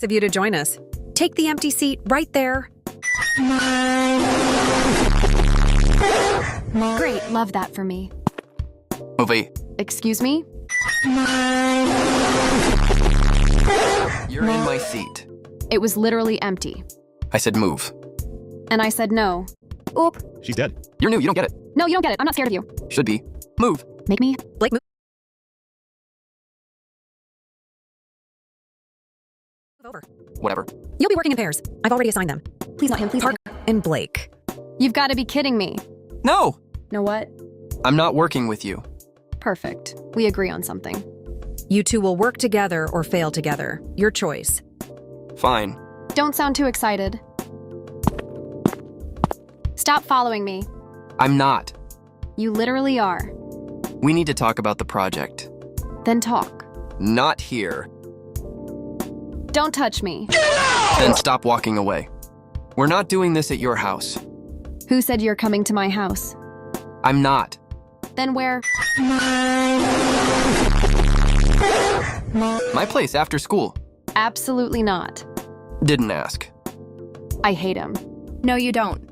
of you to join us. Take the empty seat right there. Great, love that for me. Wait. Excuse me? You're in my seat. It was literally empty. I said move. And I said no. Oop. She's dead. You're new, you don't get it. No, you don't get it. I'm not scared of you. Should be. Move. Make me. Blake, move over. Whatever. You'll be working in pairs. I've already assigned them. Please not him, please not Park and Blake. him. You've got to be kidding me. No! Know what? I'm not working with you. Perfect. We agree on something. You two will work together or fail together. Your choice. Fine. Don't sound too excited. Stop following me. I'm not. You literally are. We need to talk about the project. Then talk. Not here. Don't touch me. Then stop walking away. We're not doing this at your house. Who said you're coming to my house? I'm not. Then where? My place after school. Absolutely not. Didn't ask. I hate him. No, you don't.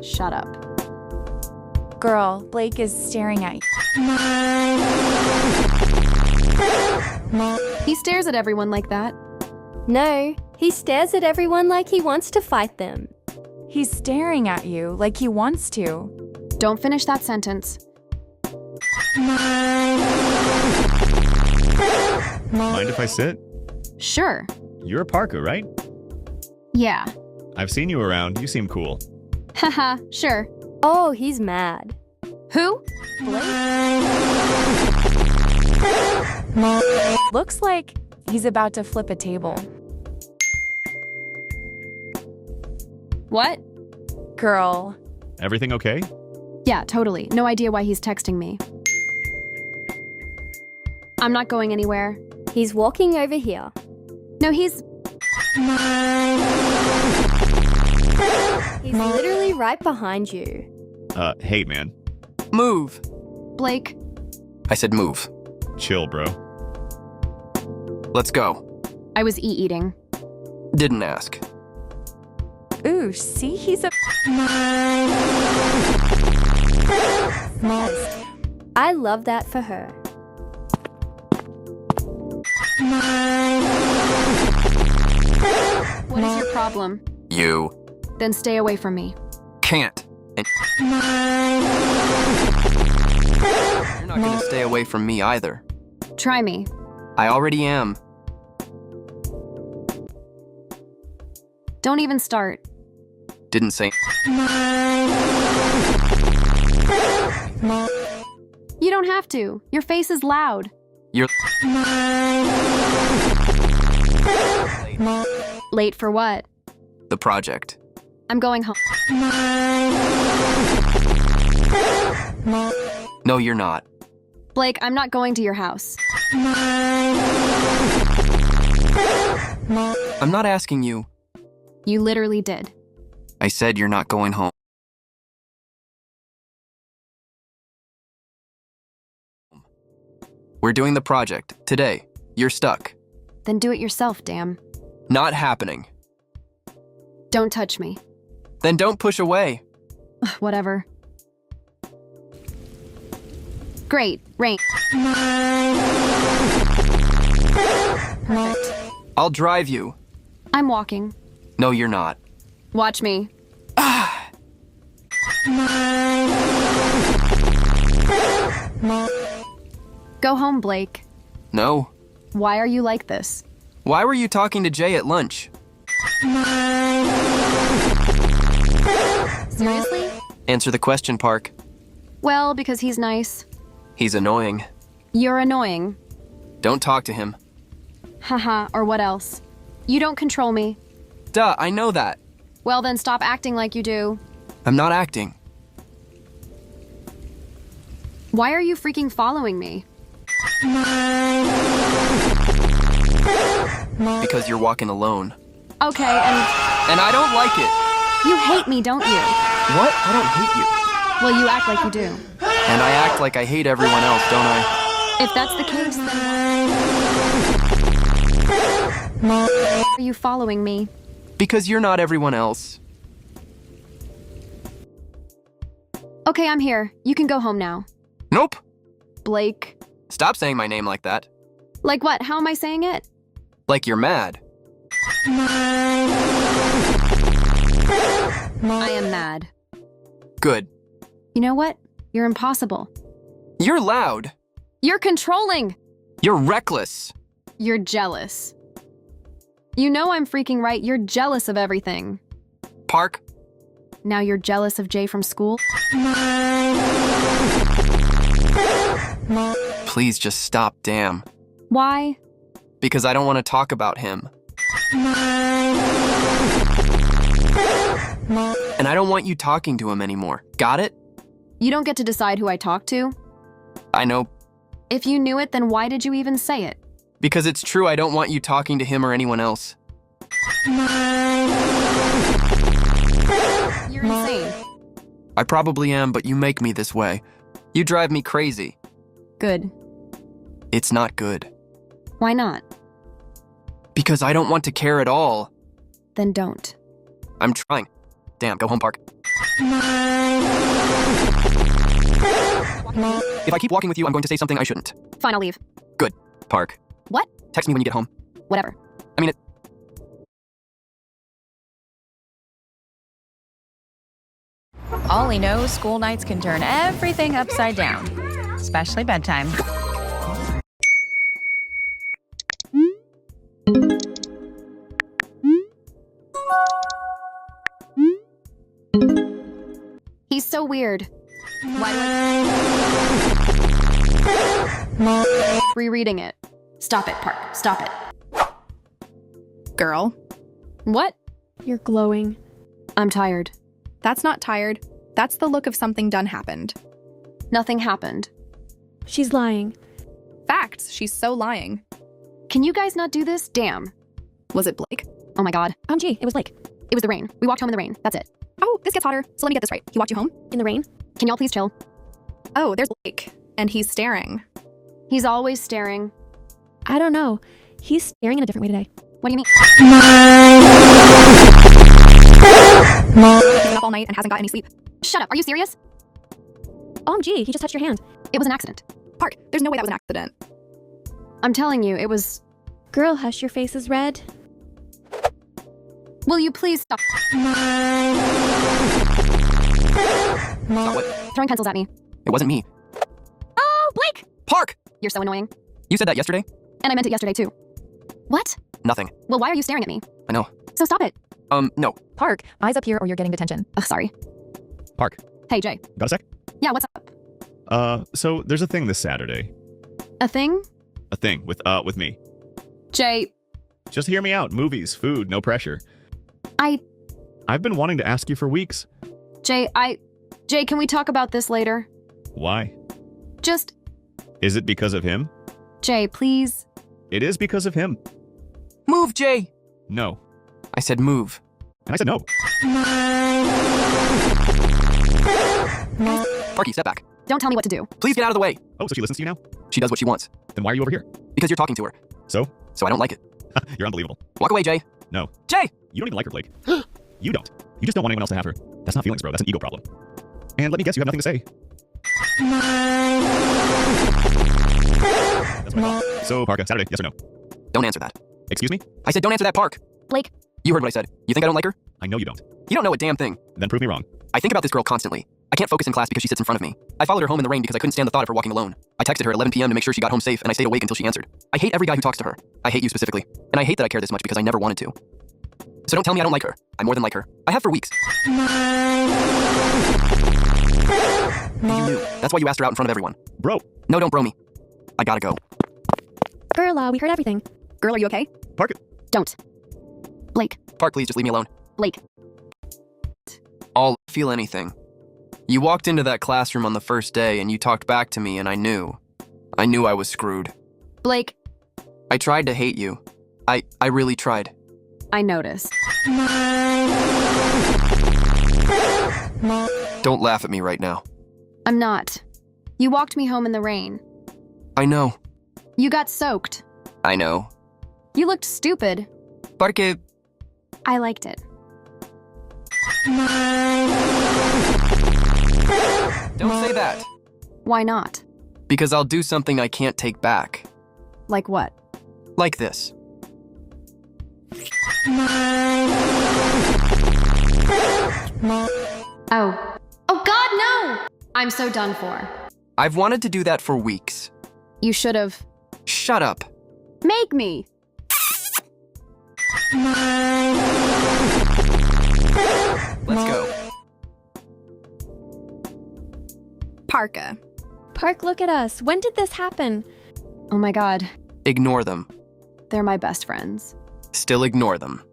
Shut up. Girl, Blake is staring at you. He stares at everyone like that. No, he stares at everyone like he wants to fight them. He's staring at you like he wants to. Don't finish that sentence. Mind if I sit? Sure. You're a Parker, right? Yeah. I've seen you around. You seem cool. Haha, sure. Oh, he's mad. Who? Looks like he's about to flip a table. What? Girl. Everything okay? Yeah, totally. No idea why he's texting me. I'm not going anywhere. He's walking over here. No, he's... He's literally right behind you. Hey, man. Move. Blake. I said move. Chill, bro. Let's go. I was eating. Didn't ask. Ooh, see, he's a... I love that for her. What is your problem? You Then stay away from me. can't. And you're not gonna stay away from me either. Try me. I already am. Don't even start. Didn't say. You don't have to. Your face is loud. You're Late for what? the project. I'm going home. No, you're not. Blake, I'm not going to your house. I'm not asking you. You literally did. I said you're not going home. We're doing the project today. You're stuck. Then do it yourself, damn. Not happening. Don't touch me. Then don't push away. Whatever. Great. Rain. Perfect. I'll drive you. I'm walking. No, you're not. Watch me. Go home, Blake. No. Why are you like this? Why were you talking to Jay at lunch? Seriously? Answer the question, Park. Well, because he's nice. He's annoying. You're annoying. Don't talk to him. Haha, or what else? You don't control me. Duh, I know that. Well, then stop acting like you do. I'm not acting. Why are you freaking following me? Because you're walking alone. Okay, And I don't like it. you hate me, don't you? What? I don't hate you. Well, you act like you do. And I act like I hate everyone else, don't I? If that's the case, then... Are you following me? Because you're not everyone else. Okay, I'm here. You can go home now. Nope. Blake. Stop saying my name like that. Like what? How am I saying it? Like you're mad. I am mad. Good. You know what? You're impossible. You're loud. You're controlling. You're reckless. You're jealous. You know I'm freaking right. You're jealous of everything. Park. Now you're jealous of Jay from school? Please just stop, damn. Why? Because I don't want to talk about him. And I don't want you talking to him anymore. Got it? You don't get to decide who I talk to. I know. If you knew it, then why did you even say it? Because it's true, I don't want you talking to him or anyone else. You're insane. I probably am, but you make me this way. You drive me crazy. Good. It's not good. Why not? Because I don't want to care at all. Then don't. I'm trying. Damn, go home, Park. If I keep walking with you, I'm going to say something I shouldn't. Fine, I'll leave. Good. Park. What? Text me when you get home. Whatever. I mean it. Ollie knows school nights can turn everything upside down, especially bedtime. He's so weird. Why do I... Rereading it. Stop it, Park. Stop it. Girl, What? You're glowing. I'm tired. that's not tired. That's the look of something done happened. Nothing happened. She's lying. Facts, she's so lying. Can you guys not do this? Damn. Was it Blake? Oh my god. Gee, it was Blake. It was the rain. We walked home in the rain. That's it. Oh, this gets hotter. So let me get this right. He walked you home? In the rain? Can y'all please chill? Oh, there's Blake. And he's staring. He's always staring. I don't know. He's staring in a different way today. What do you mean? He's been up all night and hasn't got any sleep. Shut up. Are you serious? Gee, he just touched your hand. It was an accident. Park, there's no way that was an accident. I'm telling you, it was... Girl, hush, your face is red. Will you please stop Stop what? throwing pencils at me? It wasn't me. Oh, Blake! Park! You're so annoying. You said that yesterday? And I meant it yesterday too. What? Nothing. Well, why are you staring at me? I know. So stop it. No. Park, eyes up here or you're getting detention. Ugh, sorry. Park. Hey, Jay. Got a sec? Yeah, what's up? So there's a thing this Saturday. A thing? A thing with me. Jay, Just hear me out. Movies, food, no pressure. I've been wanting to ask you for weeks. Jay, can we talk about this later? Why? Just, Is it because of him? Jay, please. It is because of him. Move, Jay! No. I said move. And I said no. Parky, step back. Don't tell me what to do. Please get out of the way. Oh, so she listens to you now? She does what she wants. Then why are you over here? Because you're talking to her. So? So I don't like it. You're unbelievable. Walk away, Jay. No. Jay! You don't even like her, Blake. You don't. You just don't want anyone else to have her. That's not feelings, bro. That's an ego problem. And let me guess, you have nothing to say. That's what I thought. So, Parka, Saturday, yes or no? Don't answer that. Excuse me? I said don't answer that, Park. Blake. You heard what I said. You think I don't like her? I know you don't. You don't know a damn thing. Then prove me wrong. I think about this girl constantly. I can't focus in class because she sits in front of me. I followed her home in the rain because I couldn't stand the thought of her walking alone. I texted her at 11 p.m. to make sure she got home safe, and I stayed awake until she answered. I hate every guy who talks to her. I hate you specifically. And I hate that I care this much because I never wanted to. So don't tell me I don't like her. I more than like her. I have for weeks. And you knew. That's why you asked her out in front of everyone. Bro. No, don't bro me. I gotta go. Girl, we heard everything. Girl, are you okay? Park. Don't. Blake. Park, please just leave me alone. Blake. I'll feel anything. You walked into that classroom on the first day and you talked back to me and I knew. I knew I was screwed. Blake. I tried to hate you. I really tried. I noticed. Don't laugh at me right now. I'm not. You walked me home in the rain. I know. You got soaked. I know. You looked stupid. Porque... I liked it. Don't say that. Why not? Because I'll do something I can't take back. Like what? Like this. Oh. Oh God, no! I'm so done for. I've wanted to do that for weeks. You should've. Shut up. Make me! Let's go. Parka. Park, look at us. When did this happen? Oh my God. Ignore them. They're my best friends. Still ignore them.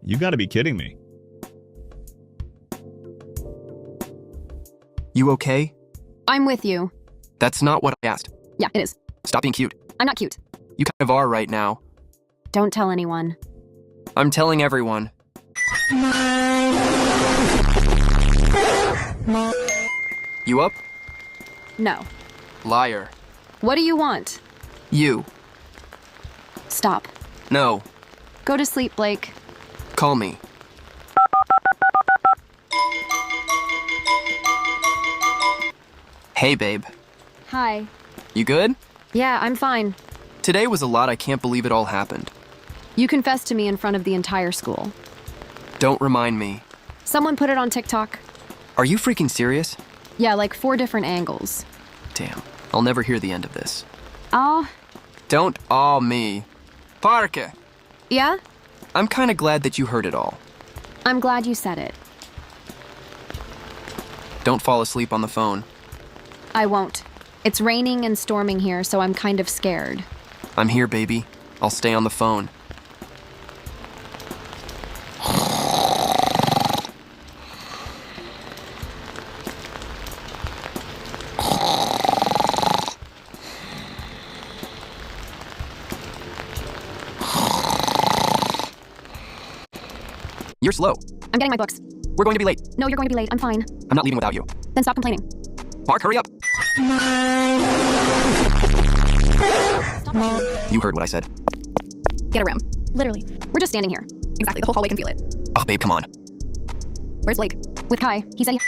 You gotta be kidding me. You okay? I'm with you. That's not what I asked. Yeah, it is. Stop being cute. I'm not cute. You kind of are right now. Don't tell anyone. I'm telling everyone. You up? No. Liar. What do you want? You. Stop. No. Go to sleep, Blake. Call me. Hey, babe. Hi. You good? Yeah, I'm fine. Today was a lot. I can't believe it all happened. You confessed to me in front of the entire school. Don't remind me. Someone put it on TikTok. Are you freaking serious? Yeah, like 4 different angles. Damn. I'll never hear the end of this. Oh, Don't awe me. Parke. yeah? I'm kind of glad that you heard it all. I'm glad you said it. Don't fall asleep on the phone. I won't. It's raining and storming here, so I'm kind of scared. I'm here, baby. I'll stay on the phone. You're slow. I'm getting my books. We're going to be late. No, you're going to be late. I'm fine. I'm not leaving without you. Then stop complaining. Mark, hurry up. You heard what I said. Get a room. Literally. We're just standing here. Exactly. The whole hallway can feel it. Oh, babe, come on. Where's Blake? With Kai. He said he...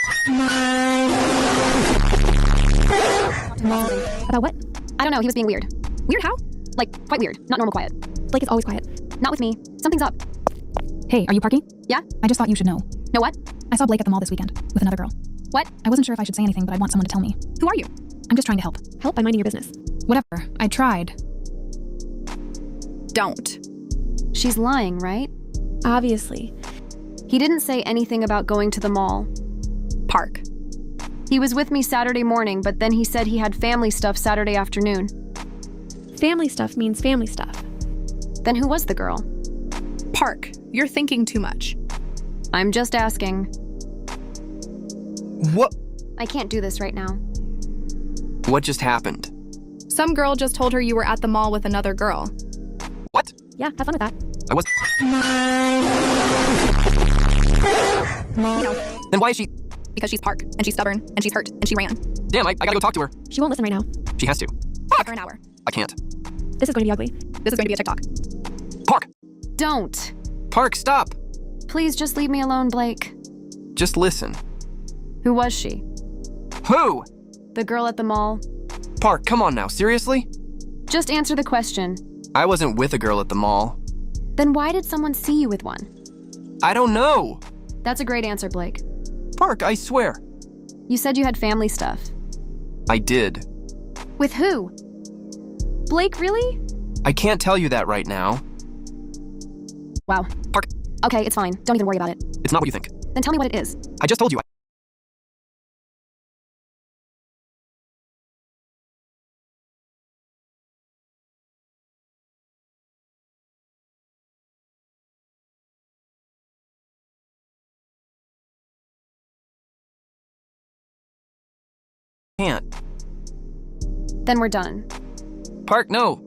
About what? I don't know. He was being weird. Weird how? Like, quite weird. Not normal quiet. Blake is always quiet. Not with me. Something's up. Hey, are you Parky? Yeah? I just thought you should know. Know what? I saw Blake at the mall this weekend with another girl. What? I wasn't sure if I should say anything, but I want someone to tell me. Who are you? I'm just trying to help. Help by minding your business. Whatever. I tried. Don't. She's lying, right? Obviously. He didn't say anything about going to the mall. Park. He was with me Saturday morning, but then he said he had family stuff Saturday afternoon. Family stuff means family stuff. Then who was the girl? Park. You're thinking too much. I'm just asking. What? I can't do this right now. What just happened? Some girl just told her you were at the mall with another girl. What? Yeah, have fun with that. I was... You know, Then why is she... because she's Park, and she's stubborn, and she's hurt, and she ran. Damn, I gotta go talk to her. She won't listen right now. She has to. Give her an hour. I can't. This is going to be ugly. This is going to be a TikTok. Park! Don't. Park, stop! Please just leave me alone, Blake. Just listen. Who was she? Who? The girl at the mall? Park, come on now, seriously? Just answer the question. I wasn't with a girl at the mall. Then why did someone see you with one? I don't know. That's a great answer, Blake. Park, I swear. You said you had family stuff. I did. With who? Blake, really? I can't tell you that right now. Wow. Park, Okay, it's fine. Don't even worry about it. it's not what you think. Then tell me what it is. I just told you. Can't. Then we're done. Park, no.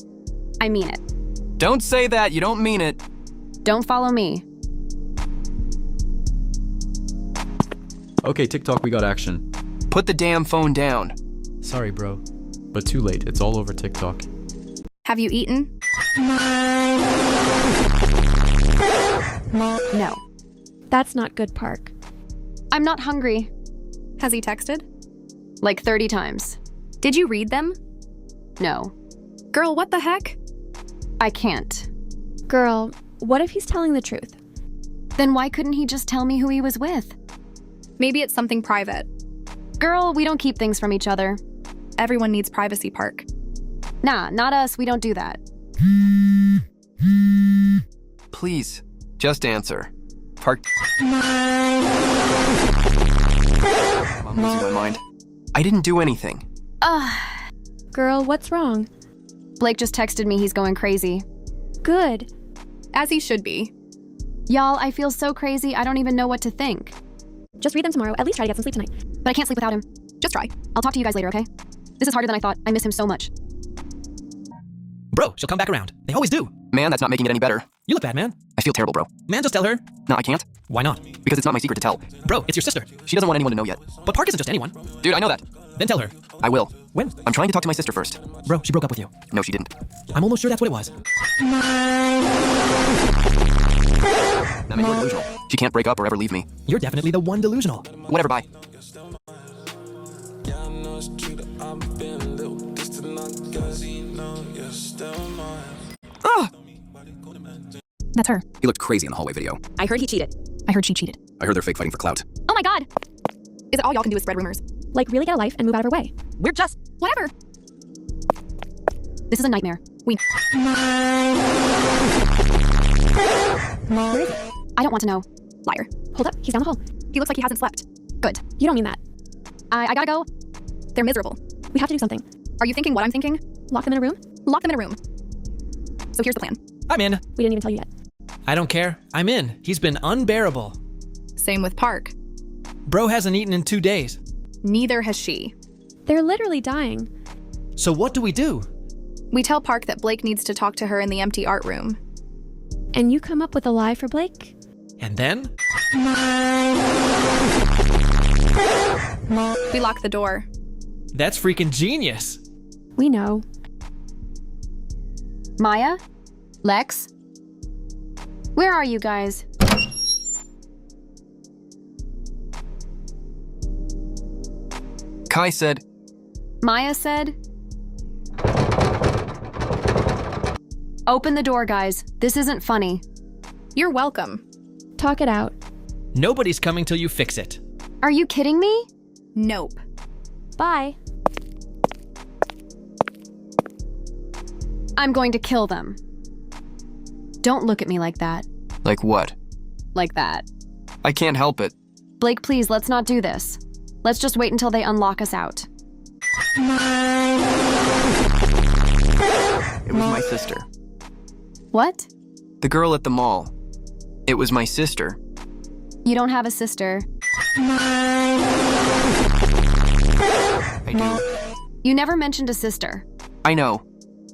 I mean it. Don't say that. You don't mean it. Don't follow me. Okay, TikTok, we got action. Put the damn phone down. Sorry, bro. But too late. It's all over TikTok. Have you eaten? No. That's not good, Park. I'm not hungry. Has he texted? Like 30 times. Did you read them? No, Girl, what the heck? I can't. Girl, what if he's telling the truth? Then why couldn't he just tell me who he was with? Maybe it's something private. Girl, we don't keep things from each other. Everyone needs privacy, Park. Nah, not us, we don't do that. Please, just answer. Park. I'm losing my mind. I didn't do anything. Girl, what's wrong? Blake just texted me he's going crazy. Good. As he should be. Y'all, I feel so crazy, I don't even know what to think. Just read them tomorrow. At least try to get some sleep tonight. But I can't sleep without him. Just try. I'll talk to you guys later, okay? This is harder than I thought. I miss him so much. Bro, she'll come back around. They always do. Man, that's not making it any better. You look bad, man. I feel terrible, bro. Man, just tell her. No, I can't. Why not? Because it's not my secret to tell. Bro, it's your sister. She doesn't want anyone to know yet. But Park isn't just anyone. Dude, I know that. Then tell her. I will. When? I'm trying to talk to my sister first. Bro, she broke up with you. No, she didn't. I'm almost sure that's what it was. That makes her delusional. She can't break up or ever leave me. You're definitely the one delusional. Whatever, bye. Ah! That's her. He looked crazy in the hallway video. I heard he cheated. I heard she cheated. I heard they're fake fighting for clout. Oh my god! Is it all y'all can do is spread rumors? Like, really get a life and move out of her way. We're just... Whatever. This is a nightmare. Where is it? I don't want to know. Liar. Hold up, he's down the hall. He looks like he hasn't slept. Good. You don't mean that. I gotta go. They're miserable. We have to do something. Are you thinking what I'm thinking? Lock them in a room? Lock them in a room. So here's the plan. I'm in. We didn't even tell you yet. I don't care. I'm in. He's been unbearable. Same with Park. Bro hasn't eaten in 2 days. Neither has she. They're literally dying. So what do we do? We tell Park that Blake needs to talk to her in the empty art room. And you come up with a lie for Blake? And then? We lock the door. That's freaking genius. We know. Maya? Lex? Where are you guys? Kai said, Maya said... Open the door, guys. This isn't funny. You're welcome. Talk it out. Nobody's coming till you fix it. Are you kidding me? Nope. Bye. I'm going to kill them. Don't look at me like that. like what? Like that. I can't help it. Blake, please, let's not do this. Let's just wait until they unlock us out. It was my sister. What? The girl at the mall. It was my sister. You don't have a sister. I do. You never mentioned a sister. I know.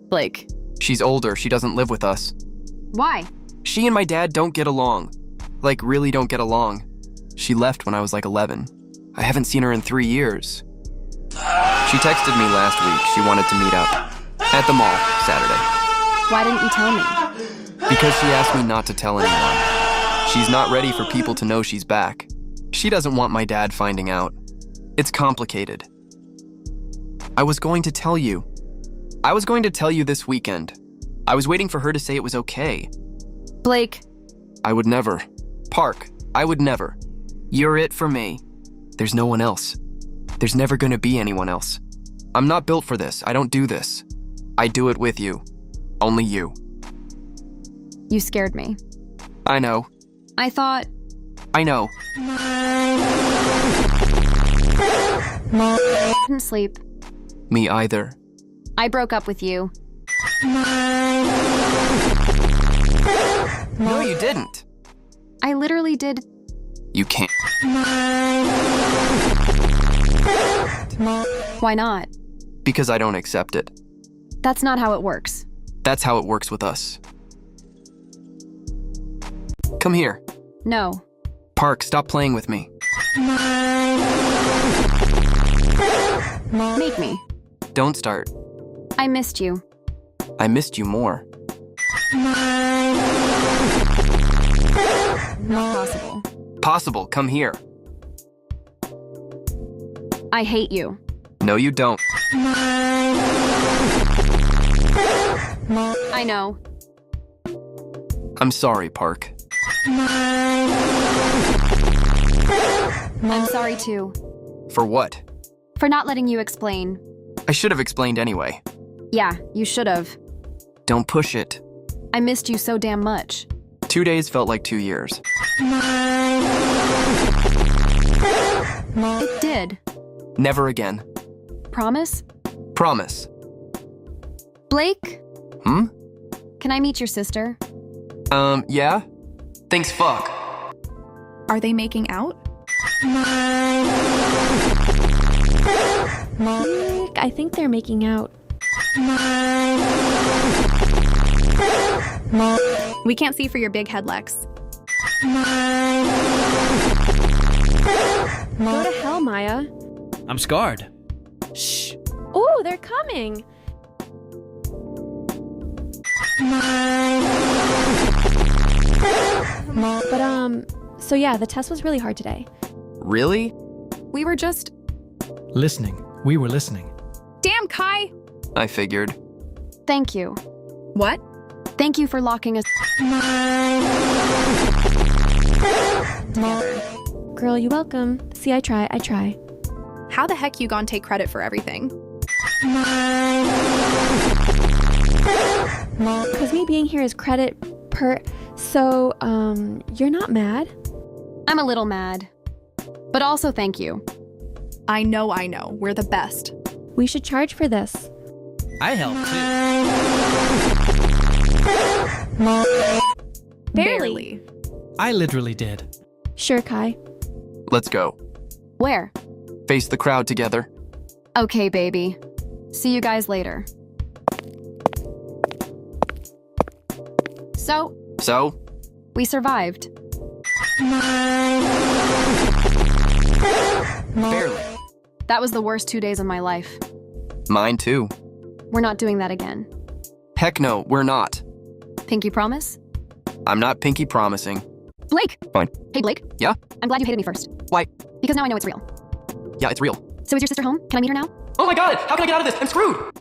Blake. She's older. She doesn't live with us. Why? She and my dad don't get along. Like, really don't get along. She left when I was like 11. I haven't seen her in 3 years. She texted me last week. She wanted to meet up. At the mall, Saturday. Why didn't you tell me? Because she asked me not to tell anyone. She's not ready for people to know she's back. She doesn't want my dad finding out. It's complicated. I was going to tell you. I was going to tell you this weekend. I was waiting for her to say it was okay. Blake. I would never. Park, I would never. You're it for me. There's no one else. There's never gonna be anyone else. I'm not built for this. I don't do this. I do it with you. Only you. You scared me. I know. I thought... I know. I couldn't sleep. Me either. I broke up with you. No, you didn't. I literally did. You can't. Why not? Because I don't accept it. That's not how it works. That's how it works with us. Come here. No. Park, stop playing with me. Make me. Don't start. I missed you. I missed you more. Not possible. Possible, come here. I hate you. No, you don't. I know. I'm sorry, Park. I'm sorry too. For what? For not letting you explain. I should have explained anyway. Yeah, you should have. Don't push it. I missed you so damn much. 2 days felt like 2 years. It did. Never again. Promise? Promise. Blake? Hmm? Can I meet your sister? Yeah? Thanks, fuck. Are they making out? I think they're making out. We can't see for your big head, Lex. Go to hell, Maya. I'm scarred. Shh. Oh, they're coming. But, so yeah, the test was really hard today. Really? We were just... Listening. We were listening. Damn, Kai! I figured. Thank you. What? Thank you for locking us together. Girl, you welcome. See, I try. How the heck you gon' take credit for everything? Because me being here is credit per... So, you're not mad? I'm a little mad. But also thank you. I know. We're the best. We should charge for this. I helped too. Barely. I literally did. Sure, Kai. Let's go. Where? Face the crowd together. Okay, baby. See you guys later. So? We survived. Barely. That was the worst 2 days of my life. Mine too. We're not doing that again. Heck no, we're not. Pinky promise? I'm not pinky promising. Blake! Fine. Hey, Blake. Yeah? I'm glad you hated me first. Why? Because now I know it's real. Yeah, it's real. So is your sister home? Can I meet her now? Oh my god! How can I get out of this? I'm screwed!